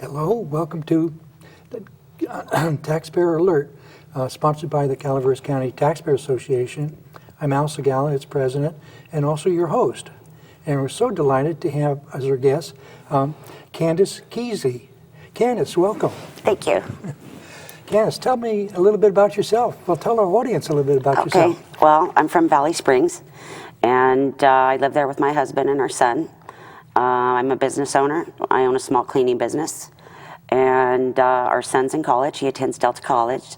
Hello, welcome to the Taxpayer Alert, sponsored by the Calaveras County Taxpayer Association. I'm Al Segalla, its president, and also your host. And we're so delighted to have as our guest Candace Keesey. Candace, welcome. Thank you. Candace, tell me a little bit about yourself. Well, tell our audience a little bit about yourself. Okay, well, I'm from Valley Springs, and I live there with my husband and our son. I'm a business owner. I own a small cleaning business. And our son's in college. He attends Delta College.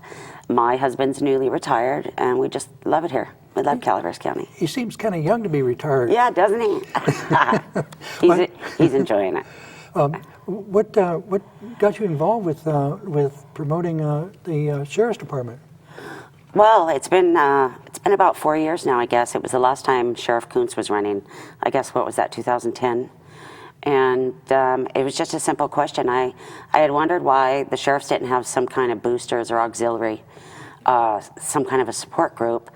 My husband's newly retired, and we just love it here. We love Calaveras County. He seems kind of young to be retired. Yeah, doesn't he? He's enjoying it. What got you involved with promoting the Sheriff's Department? Well, it's been about 4 years now, I guess. It was the last time Sheriff Kuntz was running. I guess, what was that, 2010? And it was just a simple question. I had wondered why the sheriffs didn't have some kind of boosters or auxiliary, some kind of a support group.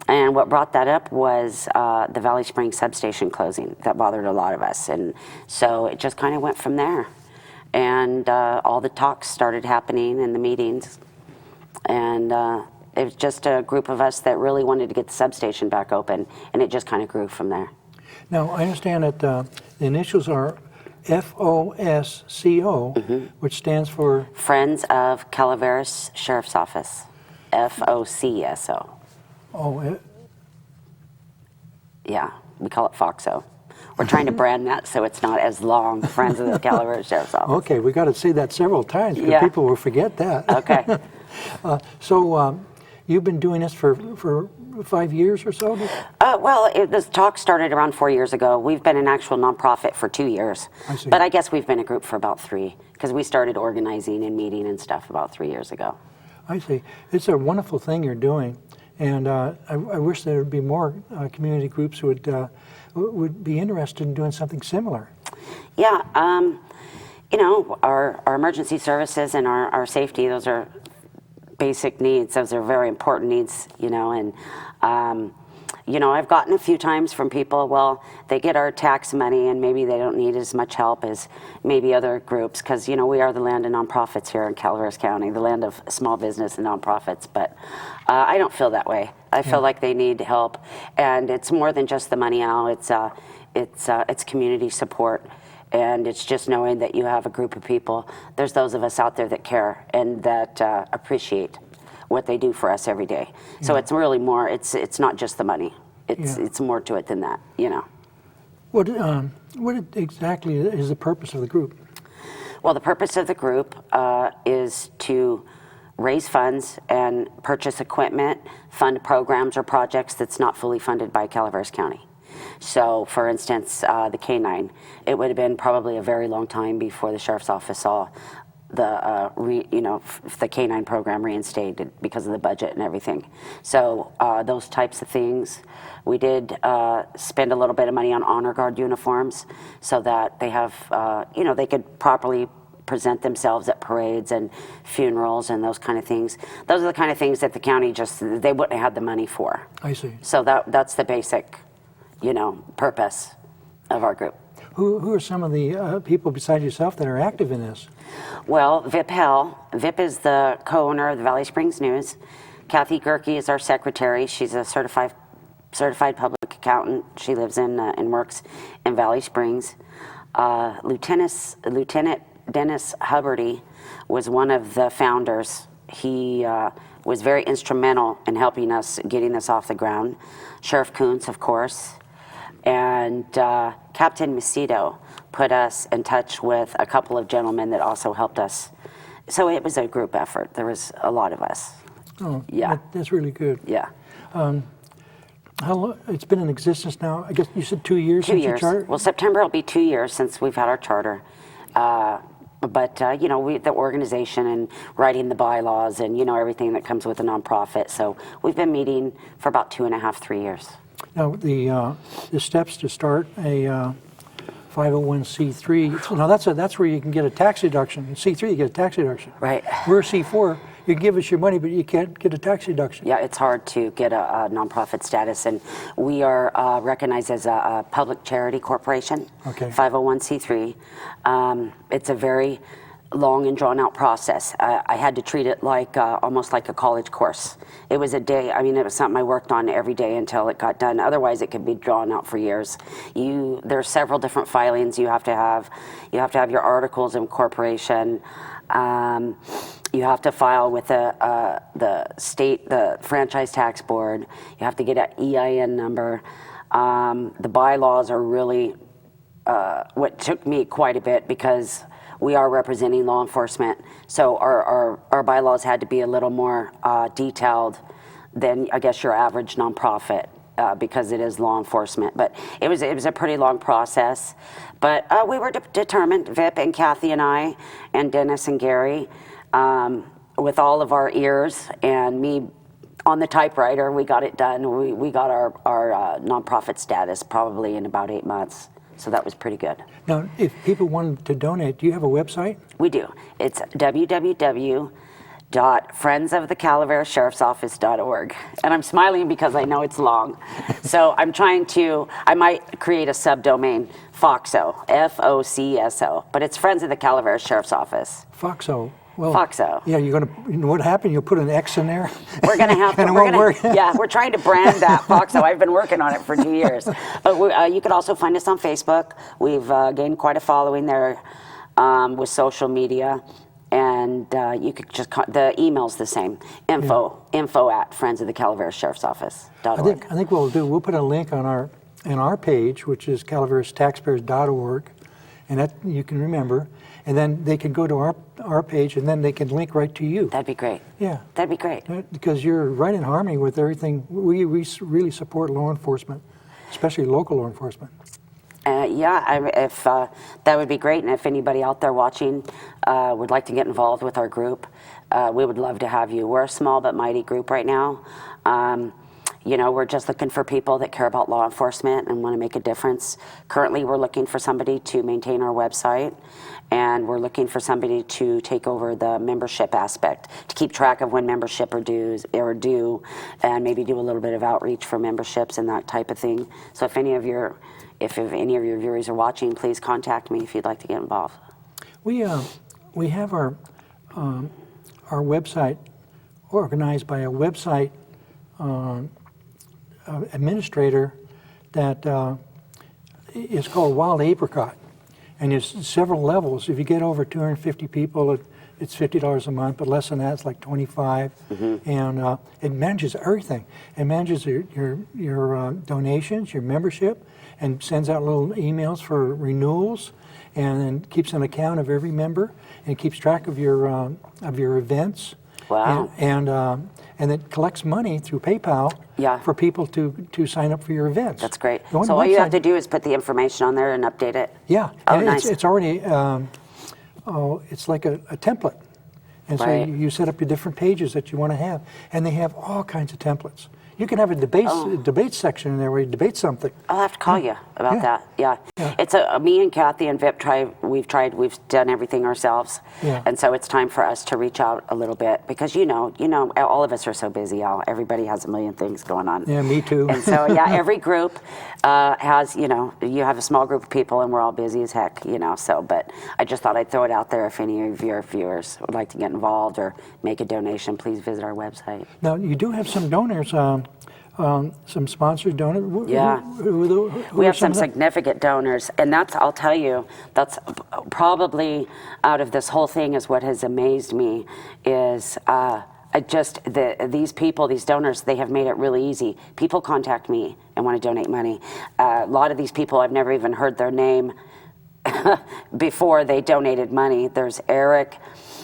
And what brought that up was the Valley Springs substation closing that bothered a lot of us. And so it just kind of went from there. And all the talks started happening in the meetings. And it was just a group of us that really wanted to get the substation back open. And it just kind of grew from there. Now, I understand that the initials are FOSCO, which stands for? Friends of Calaveras Sheriff's Office, FOCSO. Oh, yeah, we call it FOCSO. We're trying to brand that so it's not as long, Friends of the Calaveras Sheriff's Office. Okay, we got to say that several times because people will forget that. Okay. So you've been doing this for 5 years or so? Well, this talk started around 4 years ago. We've been an actual nonprofit for 2 years. I see. But I guess we've been a group for about 3 because we started organizing and meeting and stuff about 3 years ago. I see. It's a wonderful thing you're doing. And I wish there would be more community groups who would be interested in doing something similar. Yeah. You know, our emergency services and our safety, those are basic needs. Those are very important needs, you know, and you know, I've gotten a few times from people, well, they get our tax money and maybe they don't need as much help as maybe other groups because, you know, we are the land of nonprofits here in Calaveras County, the land of small business and nonprofits, but I don't feel that way. I feel like they need help, and it's more than just the money, Al. It's community support. And it's just knowing that you have a group of people. There's those of us out there that care and that appreciate what they do for us every day. So it's really more. It's not just the money. It's more to it than that. You know. What exactly is the purpose of the group? Well, the purpose of the group is to raise funds and purchase equipment, fund programs or projects that's not fully funded by Calaveras County. So, for instance, the K-9, it would have been probably a very long time before the Sheriff's Office saw the, the K-9 program reinstated because of the budget and everything. So, those types of things. We did spend a little bit of money on honor guard uniforms so that they have, they could properly present themselves at parades and funerals and those kind of things. Those are the kind of things that the county they wouldn't have had the money for. I see. So that's the basic, purpose of our group. Who are some of the people besides yourself that are active in this? Well, Vip Hell. Vip is the co-owner of the Valley Springs News. Kathy Gerke is our secretary. She's a certified public accountant. She lives and works in Valley Springs. Lieutenant Dennis Hubbardy was one of the founders. He was very instrumental in helping us getting this off the ground. Sheriff Kuntz, of course. And Captain Macedo put us in touch with a couple of gentlemen that also helped us So it was a group effort. There was a lot of us. Oh, Yeah. that's really good. Yeah. How long, it's been in existence now? I guess you said 2 years 2 since years. your charter? Well, September will be 2 years since we've had our charter. But you know, the organization and writing the bylaws and, you know, everything that comes with a nonprofit. So we've been meeting for about 2.5, 3 years. Now, the steps to start a 501c3, now that's where you can get a tax deduction. In C3, you get a tax deduction. Right. We're C4, you can give us your money, but you can't get a tax deduction. Yeah, it's hard to get a nonprofit status, and we are recognized as a public charity corporation, Okay. 501c3. It's a very long and drawn out process. I had to treat it like almost like a college course. It was a day, I mean, it was something I worked on every day until it got done. Otherwise, it could be drawn out for years. There are several different filings you have to have. You have to have your articles of incorporation. You have to file with the state, the franchise tax board. You have to get an EIN number. The bylaws are really what took me quite a bit, because we are representing law enforcement. So our bylaws had to be a little more detailed than, I guess, your average nonprofit. Because it is law enforcement, but it was a pretty long process. But we were determined, Vip and Kathy and I, and Dennis and Gary, with all of our ears and me on the typewriter, we got it done. We got our nonprofit status probably in about 8 months. So that was pretty good. Now, if people wanted to donate, do you have a website? We do. It's www.friendsofthecalaverasheriffsoffice.org. And I'm smiling because I know it's long. So I might create a subdomain, FOCSO, FOCSO, but it's Friends of the Calaveras Sheriff's Office. FOCSO. Well, FOCSO. Yeah, you're going to, you know what happened? You'll put an X in there? We're going to have to. And it won't work. Yeah, we're trying to brand that FOCSO. I've been working on it for 2 years. But you could also find us on Facebook. We've gained quite a following there with social media. And you could just, the email's the same, info at friendsofthecalaverasheriffsoffice.org. I think what we'll do, we'll put a link on our page, which is calaveраstaxpayers.org, and that you can remember. And then they can go to our page, and then they can link right to you. That'd be great. Yeah. That'd be great. Because you're right in harmony with everything. We really support law enforcement, especially local law enforcement. If that would be great, and if anybody out there watching would like to get involved with our group, we would love to have you. We're a small but mighty group right now. You know, we're just looking for people that care about law enforcement and want to make a difference. Currently, we're looking for somebody to maintain our website, and we're looking for somebody to take over the membership aspect, to keep track of when membership are due, and maybe do a little bit of outreach for memberships and that type of thing. So if any of your viewers are watching, please contact me if you'd like to get involved. We have our website organized by a website administrator that is called Wild Apricot, and there's several levels. If you get over 250 people, it's $50 a month, but less than that, it's like $25. Mm-hmm. And it manages everything. It manages your donations, your membership, and sends out little emails for renewals, and then keeps an account of every member, and keeps track of your events. Wow. And it collects money through PayPal for people to sign up for your events. That's great. So all you have to do is put the information on there and update it? Yeah. Oh, and nice. It's already, it's like a template. And so Right. you set up your different pages that you want to have. And they have all kinds of templates. You can have a debate section in there where you debate something. I'll have to call you about that. Yeah. It's me and Kathy and Vip we've done everything ourselves. Yeah. And so it's time for us to reach out a little bit, because you know, all of us are so busy, Al. Everybody has a million things going on. Yeah, me too. And so every group has, you have a small group of people and we're all busy as heck, so, but I just thought I'd throw it out there. If any of your viewers would like to get involved or make a donation, please visit our website. Now, you do have some donors, some sponsored donors. Yeah. Who We are have some of them? significant donors, and I'll tell you, that's probably out of this whole thing is what has amazed me is these people, these donors, they have made it really easy. People contact me and want to donate money. A lot of these people, I've never even heard their name before they donated money. There's Eric,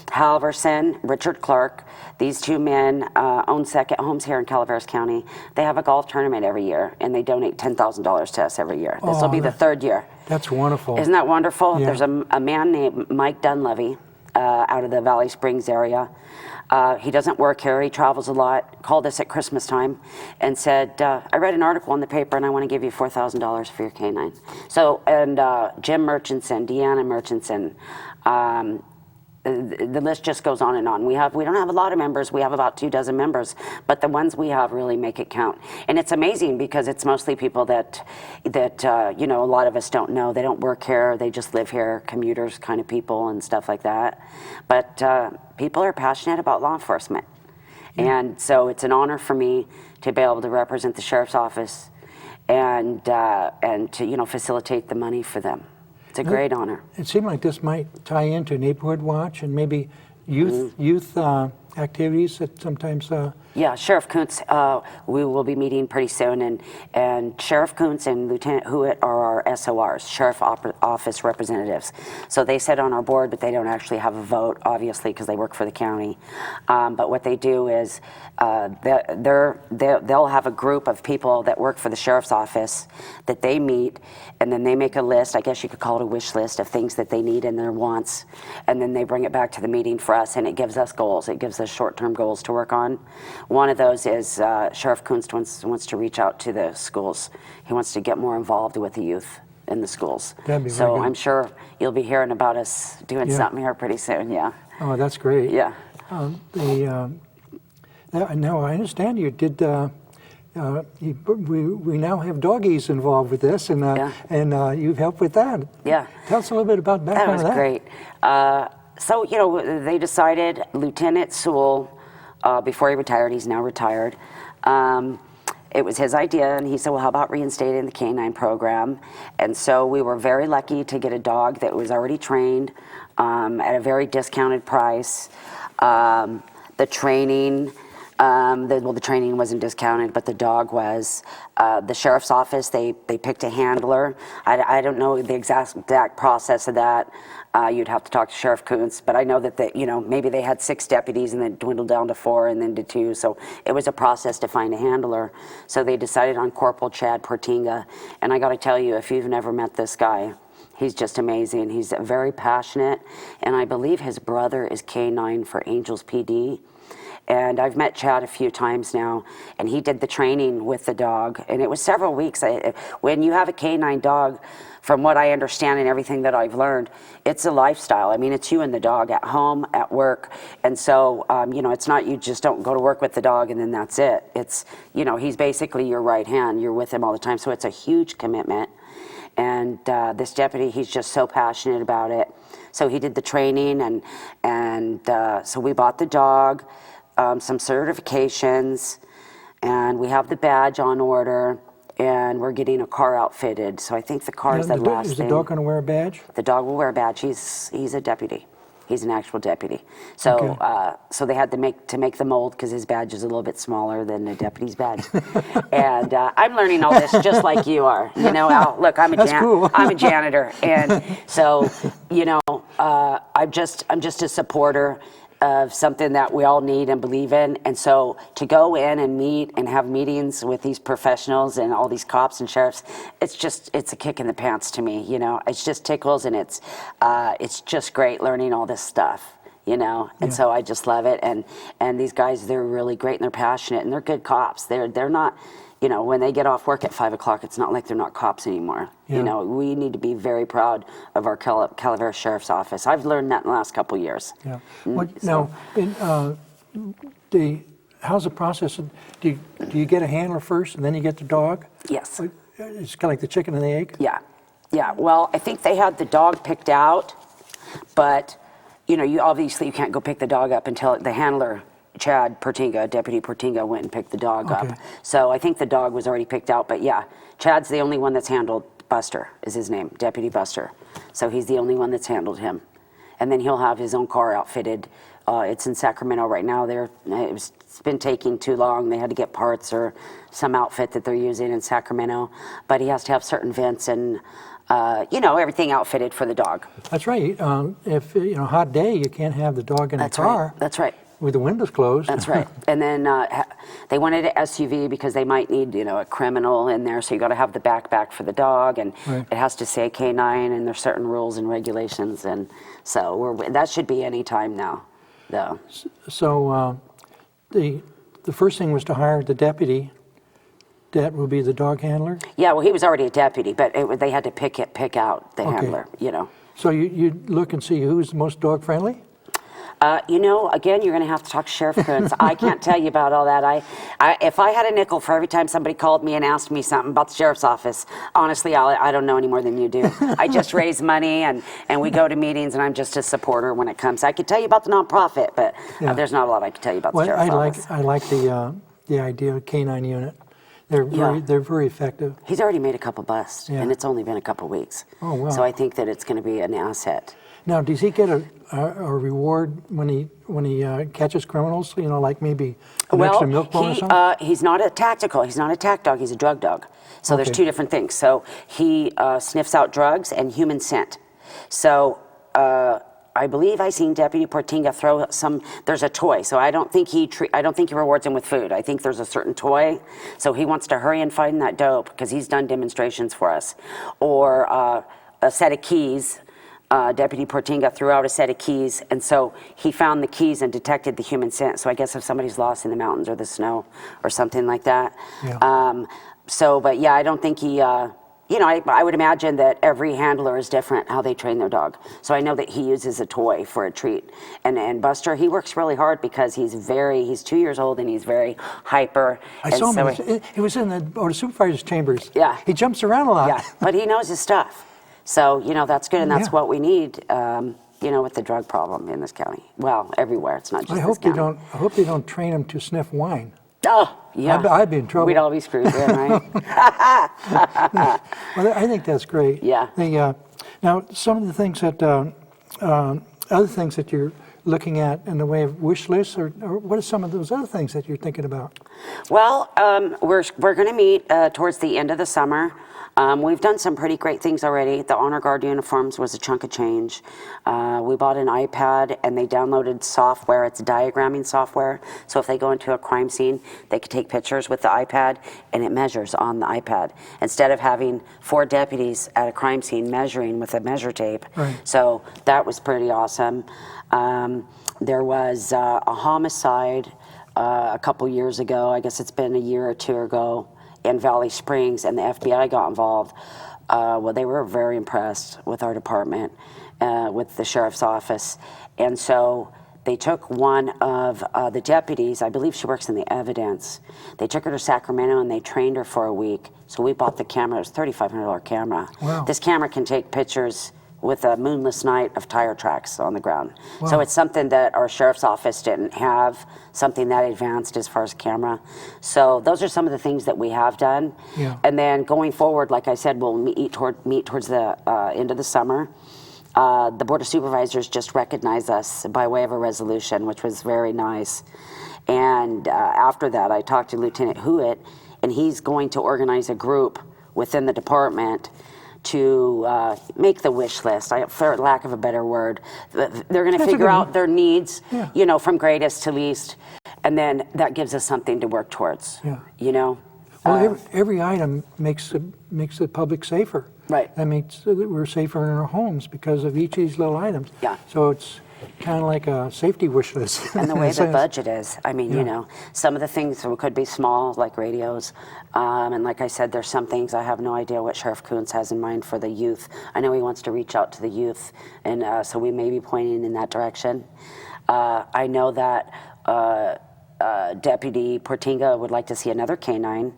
Halverson, Richard Clark. These two men own second homes here in Calaveras County. They have a golf tournament every year, and they donate $10,000 to us every year. This will be the third year. That's wonderful. Isn't that wonderful? Yeah. There's a man named Mike Dunleavy out of the Valley Springs area. He doesn't work here. He travels a lot. Called us at Christmas time and said, I read an article in the paper and I want to give you $4,000 for your canine. So, and Jim Murchison, Deanna Murchison, the list just goes on and on. We don't have a lot of members. We have about 24 members, but the ones we have really make it count. And it's amazing because it's mostly people that you know, a lot of us don't know. They don't work here. They just live here, commuters kind of people and stuff like that. But people are passionate about law enforcement. And so it's an honor for me to be able to represent the sheriff's office and to, you know, facilitate the money for them. It's a great honor. It seemed like this might tie into Neighborhood Watch and maybe youth activities that sometimes. Yeah, Sheriff Kuntz, we will be meeting pretty soon, and Sheriff Kuntz and Lieutenant Hewitt are our SORs, Sheriff Office Representatives. So they sit on our board, but they don't actually have a vote, obviously, because they work for the county. But what they do is they'll have a group of people that work for the Sheriff's Office that they meet, and then they make a list, I guess you could call it a wish list, of things that they need and their wants, and then they bring it back to the meeting for us, and it gives us goals. It gives us short-term goals to work on. One of those is Sheriff Kuntz wants to reach out to the schools. He wants to get more involved with the youth in the schools. That'd be very so good. I'm sure you'll be hearing about us doing something here pretty soon. Yeah. Oh, that's great. Yeah. Now I understand you did. We now have doggies involved with this, and you've helped with that. Yeah. Tell us a little bit about background of that. That was great. So, you know, they decided Lieutenant Sewell, before he retired, he's now retired, it was his idea, and he said, well, how about reinstating the canine program? And so we were very lucky to get a dog that was already trained at a very discounted price. The training, the training wasn't discounted, but the dog was. The sheriff's office, they picked a handler. I don't know the exact process of that. You'd have to talk to Sheriff Kuntz, but I know that you know, maybe they had 6 deputies and then dwindled down to 4 and then to 2. So it was a process to find a handler. So they decided on Corporal Chad Portinga. And I got to tell you, if you've never met this guy, he's just amazing. He's very passionate, and I believe his brother is K9 for Angels PD. And I've met Chad a few times now, and he did the training with the dog, and it was several weeks. When you have a canine dog, from what I understand and everything that I've learned, it's a lifestyle. I mean, it's you and the dog at home, at work, and so, you know, it's not you just don't go to work with the dog and then that's it. It's, you know, he's basically your right hand. You're with him all the time, so it's a huge commitment. And this deputy, he's just so passionate about it. So he did the training, and so we bought the dog. Some certifications, and we have the badge on order, and we're getting a car outfitted. So I think the car is the last thing. Is the dog going to wear a badge? The dog will wear a badge. He's a deputy. He's an actual deputy. So Okay. So they had to make the mold because his badge is a little bit smaller than a deputy's badge. And I'm learning all this just like you are. You know, look, I'm a janitor, and so you know, I'm just a supporter of something that we all need and believe in. And so to go in and meet and have meetings with these professionals and all these cops and sheriffs, it's a kick in the pants to me, you know. It's just tickles, and it's just great learning all this stuff, you know. And so I just love it. And these guys, they're really great, and they're passionate, and they're good cops. They're not, you know, when they get off work at 5 o'clock, it's not like they're not cops anymore. You know, we need to be very proud of our Calaveras Sheriff's Office. I've learned that in the last couple of years. Yeah. Now, how's the process? Do you get a handler first, and then you get the dog? Yes. It's kind of like the chicken and the egg? Yeah. Yeah. Well, I think they had the dog picked out, but, you know, you can't go pick the dog up until the handler, Chad Portinga, Deputy Portinga, went and picked the dog up. So I think the dog was already picked out, but yeah, Chad's the only one that's handled. Buster is his name, Deputy Buster. So he's the only one that's handled him. And then he'll have his own car outfitted It's in Sacramento right now. It's been taking too long. They had to get parts or some outfit that they're using in Sacramento. But he has to have certain vents and, everything outfitted for the dog. That's right. If, hot day, you can't have the dog in the car. Right. That's right. With the windows closed. That's right. And then they wanted an SUV because they might need, a criminal in there. So you got to have the backpack for the dog, and Right. it has to say K9, and there's certain rules and regulations, and so that should be any time now, though. So the first thing was to hire the deputy. That will be the dog handler. Yeah, well, he was already a deputy, but they had to pick out the Okay. handler. So you look and see who's the most dog friendly. Again, you're going to have to talk to Sheriff Coons. I can't tell you about all that. If I had a nickel for every time somebody called me and asked me something about the sheriff's office, honestly, I don't know any more than you do. I just raise money and we go to meetings, and I'm just a supporter when it comes. I could tell you about the nonprofit, but Yeah. there's not a lot I could tell you about the sheriff's office. I like the idea of K9 unit. They're very effective. He's already made a couple busts, Yeah. and it's only been a couple weeks. Oh, wow. So I think that it's going to be an asset. Now, does he get a reward when he catches criminals? Like maybe an extra milk bone or something? He's not a tactical. He's not a tack dog. He's a drug dog. So there's Okay. two different things. So he sniffs out drugs and human scent. So I believe I seen Deputy Portinga throw some. There's a toy. So I don't think he rewards him with food. I think there's a certain toy. So he wants to hurry and find that dope because he's done demonstrations for us, or a set of keys. Deputy Portinga threw out a set of keys, and so he found the keys and detected the human scent. So I guess if somebody's lost in the mountains or the snow or something like that. Yeah. But yeah, I don't think he, I would imagine that every handler is different how they train their dog. So I know that he uses a toy for a treat. And Buster, he works really hard because he's 2 years old and he's very hyper. I saw him. He was in the Board of Supervisors chambers. Yeah. He jumps around a lot. Yeah, but he knows his stuff. So, that's good, and that's Yeah. what we need, with the drug problem in this county. Well, everywhere. It's not just I this hope county. I hope they don't train him to sniff wine. Oh, yeah. I'd be in trouble. We'd all be screwed then, right? Well, I think that's great. Yeah. Now, some of the things that other things that you're looking at in the way of wish lists, or what are some of those other things that you're thinking about? Well, we're going to meet towards the end of the summer. We've done some pretty great things already. The Honor Guard uniforms was a chunk of change. We bought an iPad, and they downloaded software. It's diagramming software. So if they go into a crime scene, they could take pictures with the iPad, and it measures on the iPad. Instead of having 4 deputies at a crime scene measuring with a measure tape. Right. So that was pretty awesome. There was a homicide a couple years ago. I guess it's been a year or two ago, in Valley Springs, and the FBI got involved. They were very impressed with our department, with the sheriff's office. And so they took one of the deputies, I believe she works in the evidence. They took her to Sacramento and they trained her for a week. So we bought the camera. It was a $3,500 camera. Wow. This camera can take pictures with a moonless night of tire tracks on the ground. Wow. So it's something that our sheriff's office didn't have, something that advanced as far as camera. So those are some of the things that we have done. Yeah. And then going forward, like I said, we'll meet towards the end of the summer. The Board of Supervisors just recognized us by way of a resolution, which was very nice. And after that, I talked to Lieutenant Hewitt, and he's going to organize a group within the department to make the wish list, for lack of a better word. They're going to figure out their needs, Yeah. From greatest to least, and then that gives us something to work towards. Yeah. Well, every item makes the public safer. Right. That makes that we're safer in our homes because of each of these little items. Yeah. So it's kind of like a safety wish list. And the in way a the sense. budget is, some of the things could be small, like radios. And like I said, there's some things I have no idea what Sheriff Coons has in mind for the youth. I know he wants to reach out to the youth, and so we may be pointing in that direction. I know that Deputy Portinga would like to see another canine,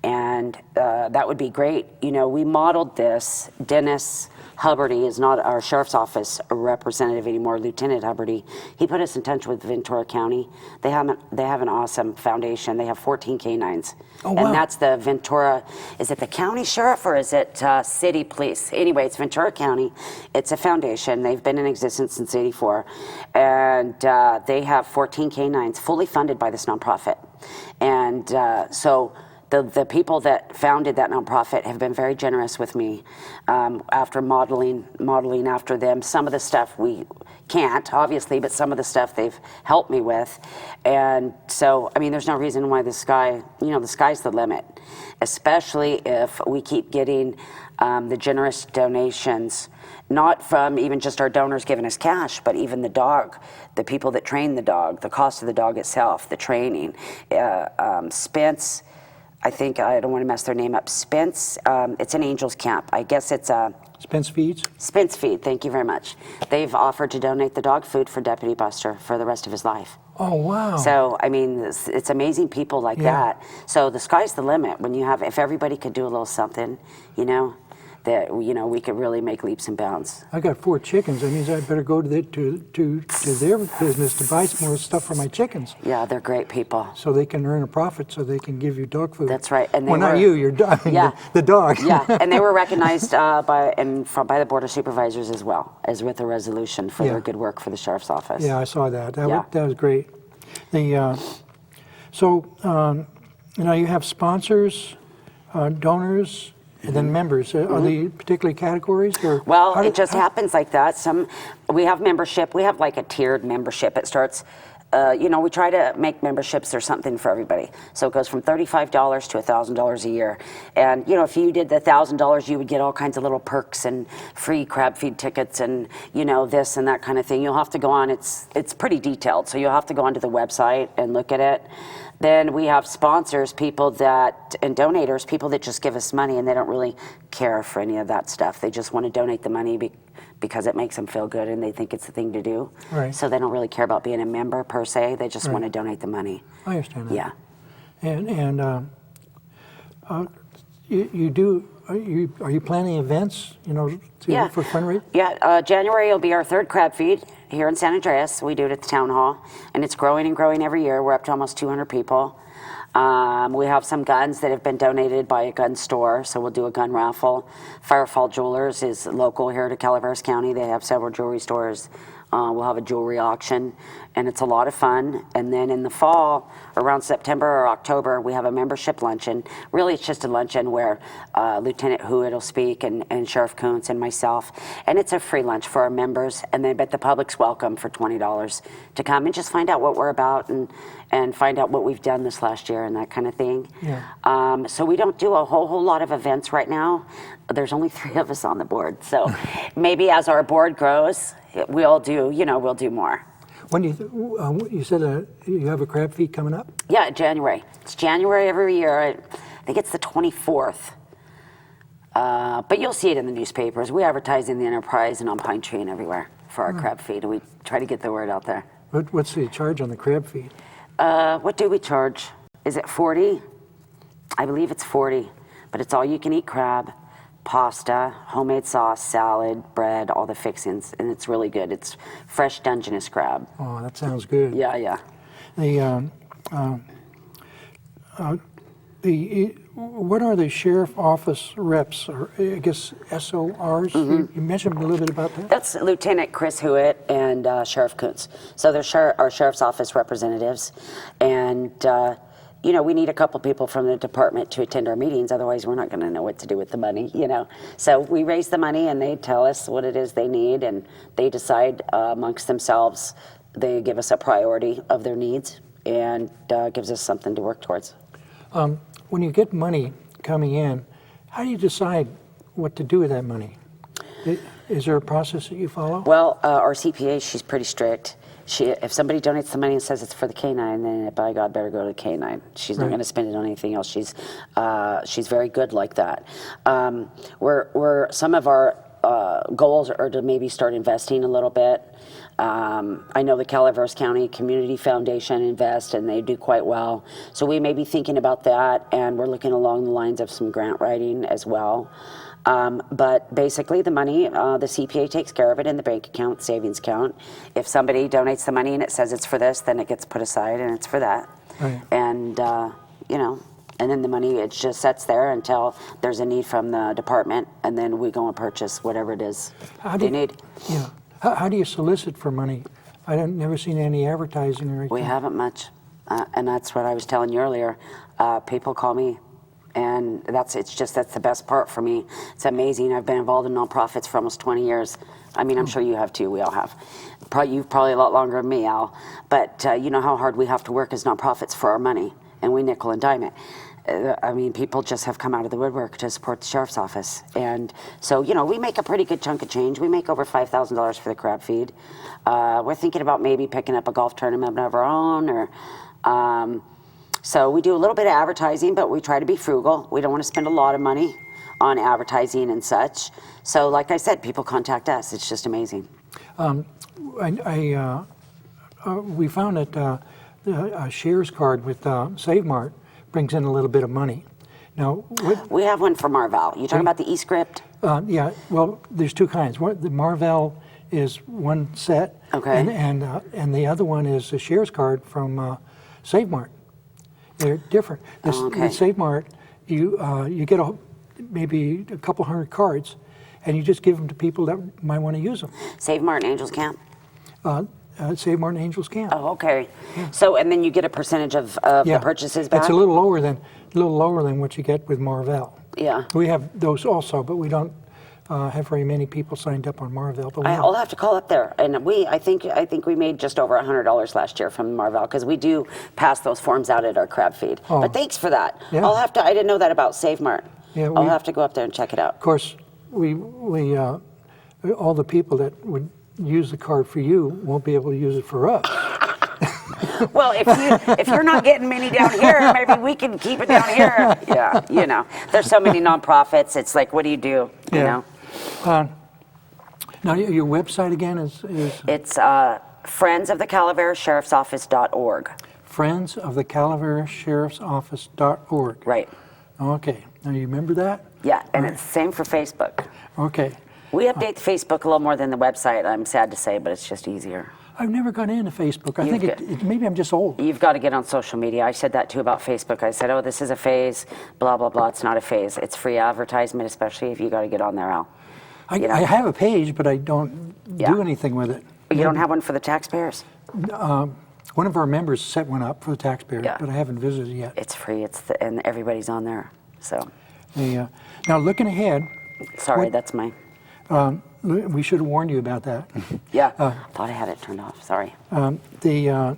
and that would be great. You know, we modeled this. Dennis Huberty is not our sheriff's office representative anymore, Lieutenant Huberty. He put us in touch with Ventura County. They have an awesome foundation. They have 14 canines. Oh, wow. And that's the Ventura, is it the county sheriff or is it city police? Anyway, it's Ventura County. It's a foundation. They've been in existence since '84. And they have 14 canines fully funded by this nonprofit. And so the people that founded that nonprofit have been very generous with me after modeling after them. Some of the stuff we can't, obviously, but some of the stuff they've helped me with. And so, I mean, there's no reason why the sky's the limit, especially if we keep getting the generous donations, not from even just our donors giving us cash, but even the dog, the people that train the dog, the cost of the dog itself, the training. Spence, I think, I don't want to mess their name up. Spence, it's an Angels camp. I guess it's Spence Feeds? Spence Feed, thank you very much. They've offered to donate the dog food for Deputy Buster for the rest of his life. Oh, wow. So, I mean, it's amazing people like that. So the sky's the limit when you have, if everybody could do a little something, you know, that, you know, we could really make leaps and bounds. I got 4 chickens. That means I better go to their business to buy some more stuff for my chickens. Yeah, they're great people. So they can earn a profit, so they can give you dog food. That's right. And well, not you, your dog. The dog. Yeah, and they were recognized by the Board of Supervisors as well, as with a resolution for their good work for the Sheriff's Office. Yeah, I saw that. That was great. So you know, you have sponsors, donors, and then members. Are they particular categories? Or well, it just happens like that. We have membership. We have like a tiered membership. It starts, you know, we try to make memberships or something for everybody. So it goes from $35 to $1,000 a year. And, you know, if you did the $1,000, you would get all kinds of little perks and free crab feed tickets and, you know, this and that kind of thing. You'll have to go on. It's pretty detailed. So you'll have to go onto the website and look at it. Then we have sponsors, and donators, people that just give us money and they don't really care for any of that stuff. They just want to donate the money because it makes them feel good and they think it's the thing to do. Right. So they don't really care about being a member per se. They just want to donate the money. I understand that. Yeah. And are you planning events, you know, for fundraising? Yeah, January will be our 3rd crab feed here in San Andreas. We do it at the town hall, and it's growing and growing every year. We're up to almost 200 people. We have some guns that have been donated by a gun store, so we'll do a gun raffle. Firefall Jewelers is local here to Calaveras County. They have several jewelry stores. We'll have a jewelry auction, and it's a lot of fun. And then in the fall, around September or October, we have a membership luncheon. Really, it's just a luncheon where Lieutenant Hewitt will speak and Sheriff Kuntz and myself. And it's a free lunch for our members, but the public's welcome for $20 to come and just find out what we're about and find out what we've done this last year and that kind of thing. Yeah. So we don't do a whole lot of events right now. There's only 3 of us on the board. So maybe as our board grows, we'll do more. When you said you have a crab feed coming up? Yeah, January. It's January every year. I think it's the 24th. But you'll see it in the newspapers. We advertise in the Enterprise and on Pine Tree and everywhere for our crab feed. And we try to get the word out there. What's the charge on the crab feed? What do we charge? Is it 40? I believe it's 40. But it's all you can eat crab. Pasta, homemade sauce, salad, bread, all the fixings, and it's really good. It's fresh Dungeness crab. Oh, that sounds good. Yeah. What are the sheriff office reps, or I guess SORs? You mentioned a little bit about that. That's Lieutenant Chris Hewitt and Sheriff Kuntz. So they're our sheriff's office representatives, and you know, we need a couple people from the department to attend our meetings, otherwise we're not going to know what to do with the money, you know. So we raise the money and they tell us what it is they need, and they decide amongst themselves. They give us a priority of their needs and gives us something to work towards. When you get money coming in, how do you decide what to do with that money? Is there a process that you follow? Well, our CPA, she's pretty strict. If somebody donates the money and says it's for the canine, then by God, better go to the canine. She's not going to spend it on anything else. She's very good like that. Some of our goals are to maybe start investing a little bit. I know the Calaveras County Community Foundation invests, and they do quite well. So we may be thinking about that, and we're looking along the lines of some grant writing as well. But basically, the money, the CPA takes care of it in the bank account, savings account. If somebody donates the money and it says it's for this, then it gets put aside and it's for that. Right. And, you know, and then the money, it just sits there until there's a need from the department, and then we go and purchase whatever it is they need. Yeah. How do you solicit for money? I've never seen any advertising or anything. We haven't much, and that's what I was telling you earlier. People call me, and that's the best part for me. It's amazing. I've been involved in nonprofits for almost 20 years. I mean, I'm sure you have too. We all have. You've probably a lot longer than me, Al. But you know how hard we have to work as nonprofits for our money, and we nickel and dime it. I mean, people just have come out of the woodwork to support the sheriff's office. And so, you know, we make a pretty good chunk of change. We make over $5,000 for the crab feed. We're thinking about maybe picking up a golf tournament of our own. Or so we do a little bit of advertising, but we try to be frugal. We don't want to spend a lot of money on advertising and such. So like I said, people contact us. It's just amazing. We found that a shares card with Save Mart brings in a little bit of money. Now, we have one for Marval. You talking about the eScript? Yeah. Well, there's two kinds. The Marvel is one set, Okay. and the other one is a shares card from Save Mart. They're different. The Save Mart, you get maybe a couple hundred cards, and you just give them to people that might want to use them. Save Mart and Angels Camp? Save Mart and Angels Camp. Oh, okay. Yeah. So, and then you get a percentage of the purchases back? It's a little lower than what you get with Marvel. Yeah. We have those also, but we don't have very many people signed up on Marvel. But I'll have to call up there, and I think we made just over $100 last year from Marvel, because we do pass those forms out at our crab feed. Oh. But thanks for that. Yeah. I didn't know that about Save Mart. Yeah, I'll have to go up there and check it out. Of course, we all the people that would use the card for you won't be able to use it for us. Well, if you're not getting many down here, maybe we can keep it down here. Yeah, you know, there's so many nonprofits. It's like, what do? You know. Now, your website again is? It's friendsofthecalaverassheriffsoffice.org. Friendsofthecalaverassheriffsoffice.org. Right. Okay. Now, you remember that? Yeah, and it's same for Facebook. Okay. We update Facebook a little more than the website, I'm sad to say, but it's just easier. I've never gone into Facebook. I think maybe I'm just old. You've got to get on social media. I said that too about Facebook. I said, oh, this is a phase, blah, blah, blah. It's not a phase. It's free advertisement, especially if you got to get on there, Al. I have a page, but I don't do anything with it. You don't have one for the taxpayers? One of our members set one up for the taxpayers, but I haven't visited yet. It's free. And everybody's on there. So. Now, looking ahead. Sorry, that's my. We should have warned you about that. Yeah, thought I had it turned off. Sorry. The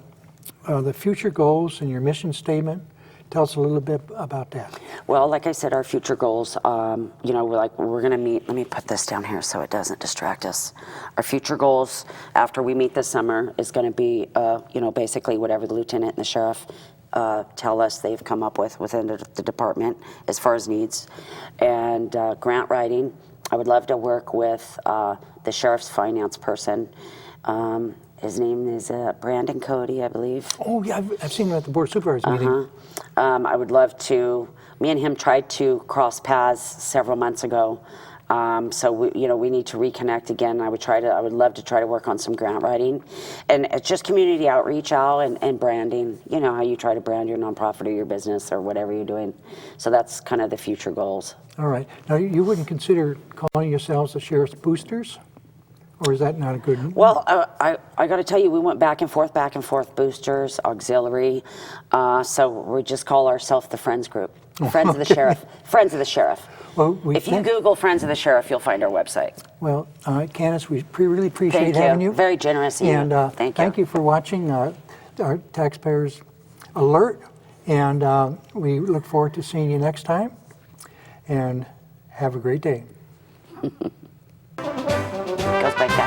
future goals and your mission statement. Tell us a little bit about that. Well, like I said, our future goals. You know, we're going to meet. Let me put this down here so it doesn't distract us. Our future goals after we meet this summer is going to be, you know, basically whatever the lieutenant and the sheriff tell us they've come up with within the department as far as needs, and grant writing. I would love to work with the sheriff's finance person. His name is Brandon Cody, I believe. Oh, yeah, I've seen him at the Board of Supervisors meeting. I would love to, me and him tried to cross paths several months ago. So we need to reconnect again. I would love to try to work on some grant writing, and it's just community outreach, Al, and branding. You know how you try to brand your nonprofit or your business or whatever you're doing. So that's kind of the future goals. All right. Now, you wouldn't consider calling yourselves the Sheriff's Boosters? Or is that not a good? Well, I got to tell you, we went back and forth, boosters, auxiliary. So we just call ourselves the Friends Group. Friends of the Sheriff. Friends of the Sheriff. Well, if you Google Friends of the Sheriff, you'll find our website. Well, Candace, we really appreciate having you. Very generous of you. And thank you for watching our Taxpayers Alert. And we look forward to seeing you next time. And have a great day. Goes by fast.